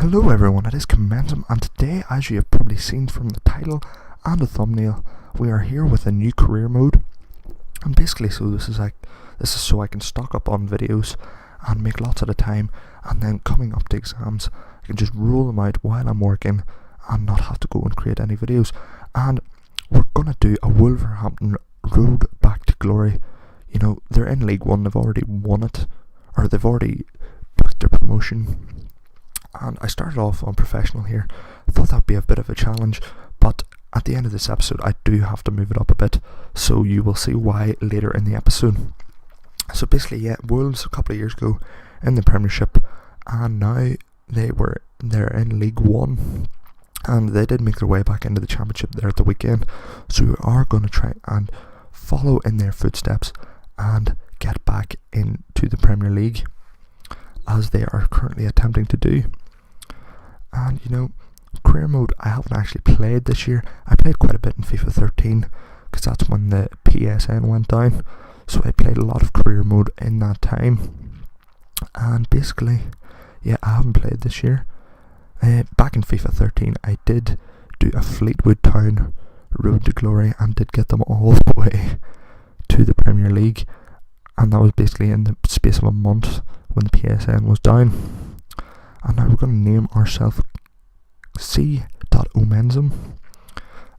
Hello everyone, it is Comenzum, and today, as you have probably seen from the title and the thumbnail, we are here with a new career mode. And basically, this is so I can stock up on videos and make lots at a time, and then coming up to exams, I can just roll them out while I'm working and not have to go and create any videos. And we're gonna do a Wolverhampton road back to glory. You know, they're in League One, they've already won it, or they've already booked their promotion. And I started off on professional here. I thought that'd be a bit of a challenge, but at the end of this episode I do have to move it up a bit, so you will see why later in the episode. So basically, Wolves a couple of years ago in the Premiership, and now they're in League One, and they did make their way back into the Championship there at the weekend. So we are going to try and follow in their footsteps and get back into the Premier League, as they are currently attempting to do. And you know, career mode I haven't actually played this year. I played quite a bit in FIFA 13 because that's when the PSN went down, so I played a lot of career mode in that time. And basically, I haven't played this year. Back in FIFA 13 I did do a Fleetwood Town road to glory and did get them all the way to the Premier League, and that was basically in the space of a month when the PSN was down. And now we're going to name ourselves C.Omenzum,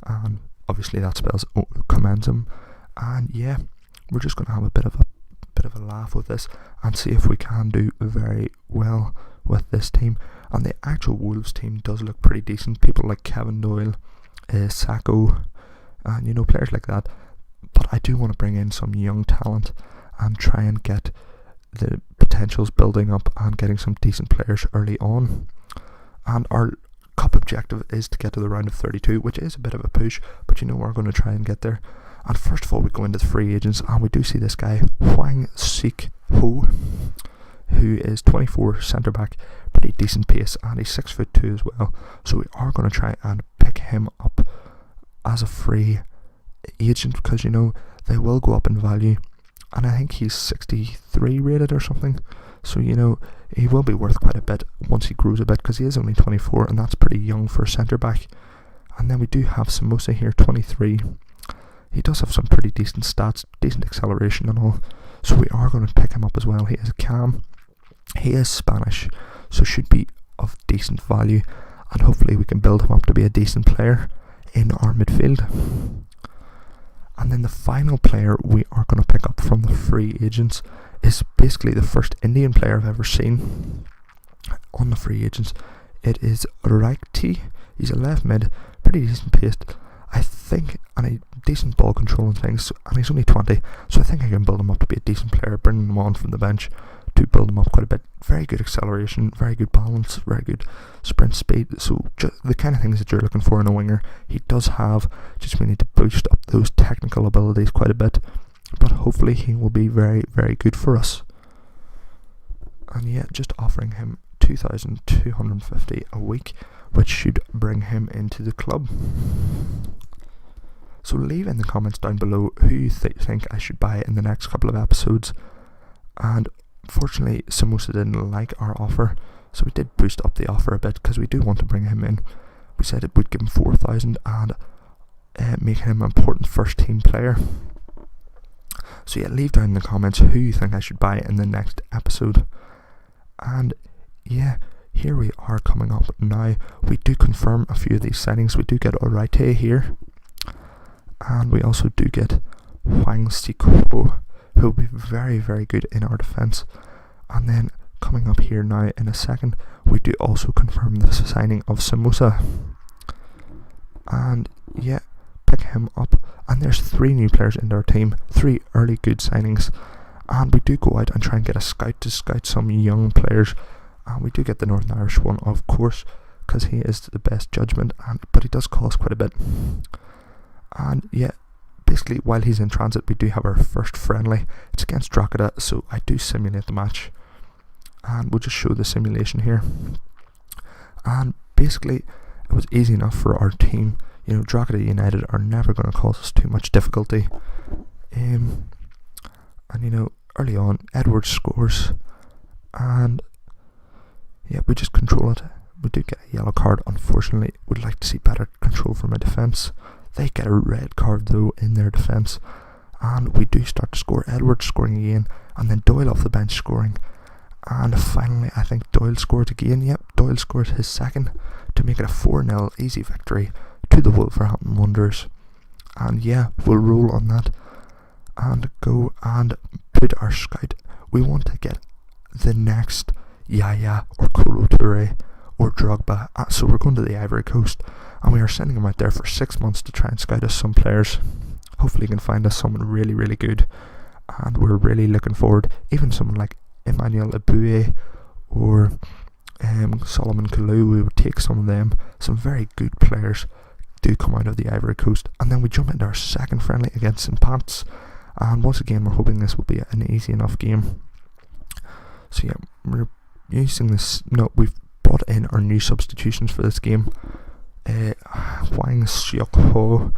and obviously that spells Comenzum. And we're just going to have a bit of a laugh with this and see if we can do very well with this team. And the actual Wolves team does look pretty decent. People like Kevin Doyle, Sacco, and players like that. But I do want to bring in some young talent and try and get the potentials building up and getting some decent players early on. And our cup objective is to get to the round of 32, which is a bit of a push, but we're going to try and get there. And first of all, we go into the free agents, and we do see this guy Hwang Sik Ho, who is 24, centre back, pretty decent pace, and he's 6'2" as well. So we are going to try and pick him up as a free agent, because they will go up in value. And I think he's 63 rated or something, so he will be worth quite a bit once he grows a bit, because he is only 24, and that's pretty young for a centre back. And then we do have Samosa here, 23. He does have some pretty decent stats, decent acceleration and all, so we are going to pick him up as well. He is calm, he is Spanish, so should be of decent value, and hopefully we can build him up to be a decent player in our midfield. And then the final player we are going to pick up from the free agents is basically the first Indian player I've ever seen on the free agents. It is Raikti. He's a left mid, pretty decent pace, I think, and a decent ball control and things, and he's only 20, so I think I can build him up to be a decent player, bringing him on from the bench to build him up quite a bit. Very good acceleration, very good balance, very good sprint speed, so the kind of things that you're looking for in a winger he does have. Just we need to boost up those technical abilities quite a bit, but hopefully he will be very, very good for us. And just offering him 2,250 a week, which should bring him into the club. So leave in the comments down below who you think I should buy in the next couple of episodes. And fortunately, Samosa didn't like our offer, so we did boost up the offer a bit, because we do want to bring him in. We said it would give him 4,000 and make him an important first team player. So leave down in the comments who you think I should buy in the next episode. And here we are coming up now. We do confirm a few of these signings. We do get Oraite here, and we also do get Hwang Sik Ho, who will be very, very good in our defence. And then coming up here now in a second, we do also confirm the signing of Samosa, and pick him up. And there's 3 new players in our team, 3 early good signings, and we do go out and try and get a scout to scout some young players, and we do get the Northern Irish one, of course, because he is the best judgment, but he does cost quite a bit. And basically, while he's in transit, we do have our first friendly. It's against Drogheda, so I do simulate the match, and we'll just show the simulation here. And basically, it was easy enough for our team. Drogheda United are never going to cause us too much difficulty. And early on, Edwards scores, and we just control it we do get a yellow card. Unfortunately, we'd like to see better control from a defence. They get a red card though in their defence, and we do start to score. Edwards scoring again, and then Doyle off the bench scoring, and finally I think Doyle scored again. Yep, Doyle scored his second to make it a 4-0 easy victory to the Wolverhampton Wanderers. And yeah, we'll roll on that and go and put our scout. We want to get the next Yaya or Kolo Touré or Drogba. So we're going to the Ivory Coast, and we are sending him out there for 6 months to try and scout us some players. Hopefully he can find us someone really, really good, and we're really looking forward. Even someone like Emmanuel Eboué or Solomon Kalou, we would take some of them. Some very good players do come out of the Ivory Coast. And then we jump into our second friendly against St. Pat's, and once again we're hoping this will be an easy enough game. So yeah, we're using this. No, we've brought in our new substitutions for this game. Hwang Seok Ho,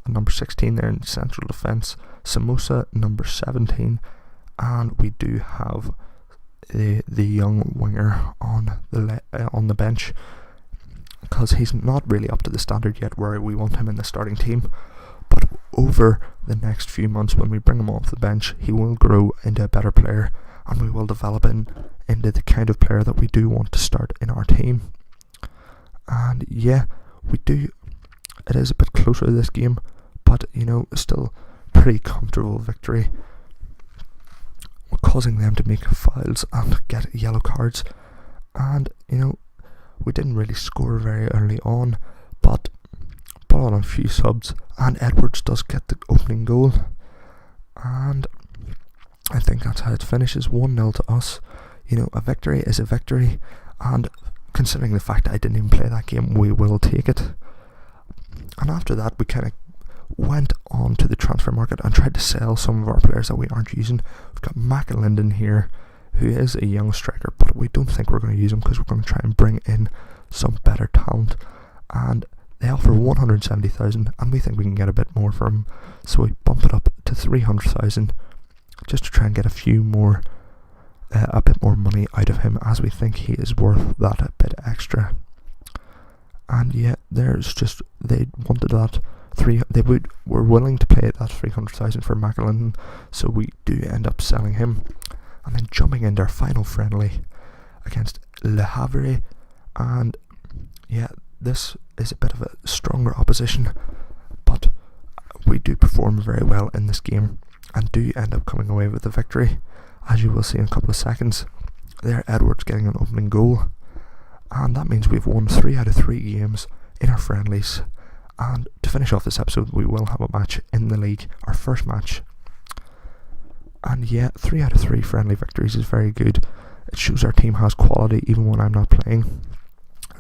number 16 there in central defence. Samosa, number 17, and we do have the young winger on the bench, because he's not really up to the standard yet where we want him in the starting team. But over the next few months, when we bring him off the bench, he will grow into a better player, and we will develop into the kind of player that we do want to start in our team. And yeah, we do. It is a bit closer this game, but still pretty comfortable victory. We're causing them to make fouls and get yellow cards, and we didn't really score very early on, but brought on a few subs, and Edwards does get the opening goal, and I think that's how it finishes, 1-0 to us. A victory is a victory, and considering the fact that I didn't even play that game, we will take it. And after that, we kind of went on to the transfer market and tried to sell some of our players that we aren't using. We've got McAlinden here, who is a young striker, but we don't think we're going to use him because we're going to try and bring in some better talent. And they offer 170,000, and we think we can get a bit more for him, so we bump it up to 300,000 just to try and get a bit more money out of him, as we think he is worth that a bit extra. And yeah, they wanted that. Were willing to pay that 300,000 for McAlinden, so we do end up selling him. And then jumping into our final friendly against Le Havre, and yeah, this is a bit of a stronger opposition, but we do perform very well in this game and do end up coming away with the victory, as you will see in a couple of seconds. There, Edwards getting an opening goal, and that means we've won 3 out of 3 games in our friendlies. And to finish off this episode, we will have a match in the league, our first match. And yeah, 3 out of 3 friendly victories is very good. It shows our team has quality even when I'm not playing,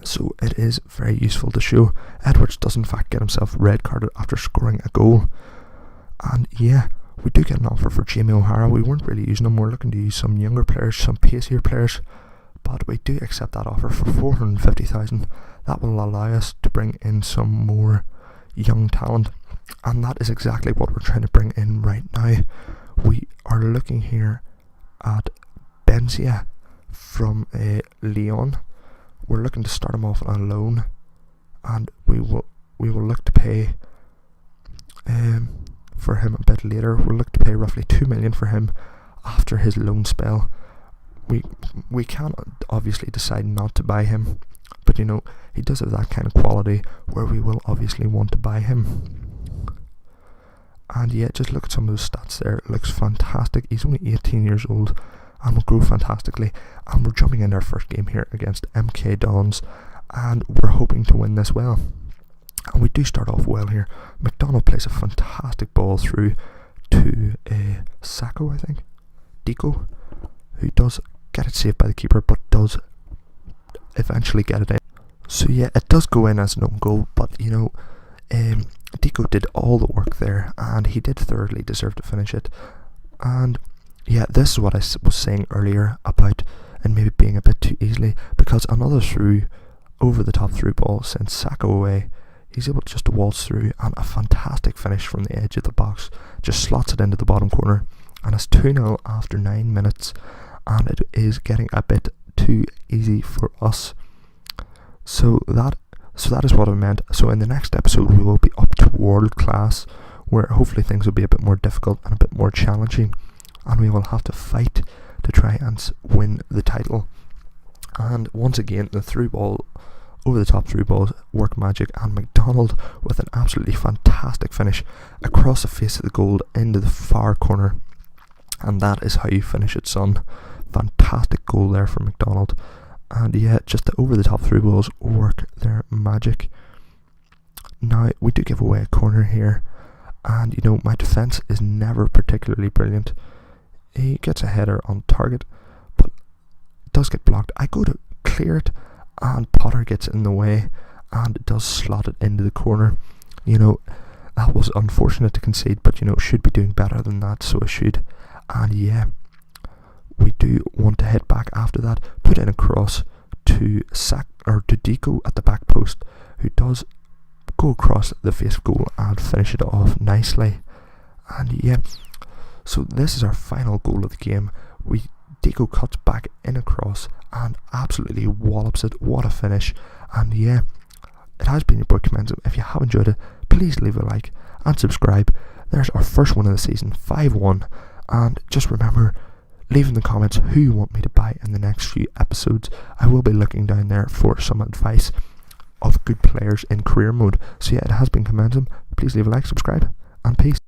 so it is very useful to show. Edwards does in fact get himself red carded after scoring a goal. And yeah, we do get an offer for Jamie O'Hara. We weren't really using him, we're looking to use some younger players, some pacier players, but we do accept that offer for 450,000. That will allow us to bring in some more young talent, and that is exactly what we're trying to bring in right now. We are looking here at Benzia from Lyon. We're looking to start him off on a loan, and we will look to pay for him a bit later. We'll look to pay roughly 2 million for him after his loan spell. We can obviously decide not to buy him, but he does have that kind of quality where we will obviously want to buy him. And yeah, just look at some of those stats there. It looks fantastic. He's only 18 years old and will grow fantastically. And we're jumping into our first game here against MK Dons, and we're hoping to win this well. And we do start off well here. McDonald plays a fantastic ball through to Sacco, I think. Deco, who does get it saved by the keeper, but does eventually get it in. So yeah, it does go in as an own goal, but Deco did all the work there, and he did thoroughly deserve to finish it. And yeah, this is what I was saying earlier about and maybe being a bit too easily, because another through, over the top through ball sends Sacco away. He's able just to waltz through, and a fantastic finish from the edge of the box, just slots it into the bottom corner, and it's 2-0 after 9 minutes, and it is getting a bit too easy for us. So that is what I meant. So in the next episode we will be up to world class, where hopefully things will be a bit more difficult and a bit more challenging, and we will have to fight to try and win the title. And once again, the through ball, over the top through balls work magic, and McDonald with an absolutely fantastic finish across the face of the goal into the far corner, and that is how you finish it, son. Fantastic goal there from McDonald. And yeah, just the over the top through balls work their magic. Now we do give away a corner here, and my defence is never particularly brilliant. He gets a header on target, but it does get blocked. I go to clear it, and Potter gets in the way, and it does slot it into the corner. That was unfortunate to concede, but should be doing better than that, so I should. And yeah, we do want to hit back after that, put in a cross to Deco at the back post, who does go across the face of goal and finish it off nicely. And yeah, so this is our final goal of the game. Deco cuts back in a cross and absolutely wallops it. What a finish. And yeah, it has been your boy Comenzum. If you have enjoyed it, please leave a like and subscribe. There's our first one of the season, 5-1. And just remember, leave in the comments who you want me to buy in the next few episodes. I will be looking down there for some advice of good players in career mode. So yeah, it has been Comenzum. Please leave a like, subscribe, and peace.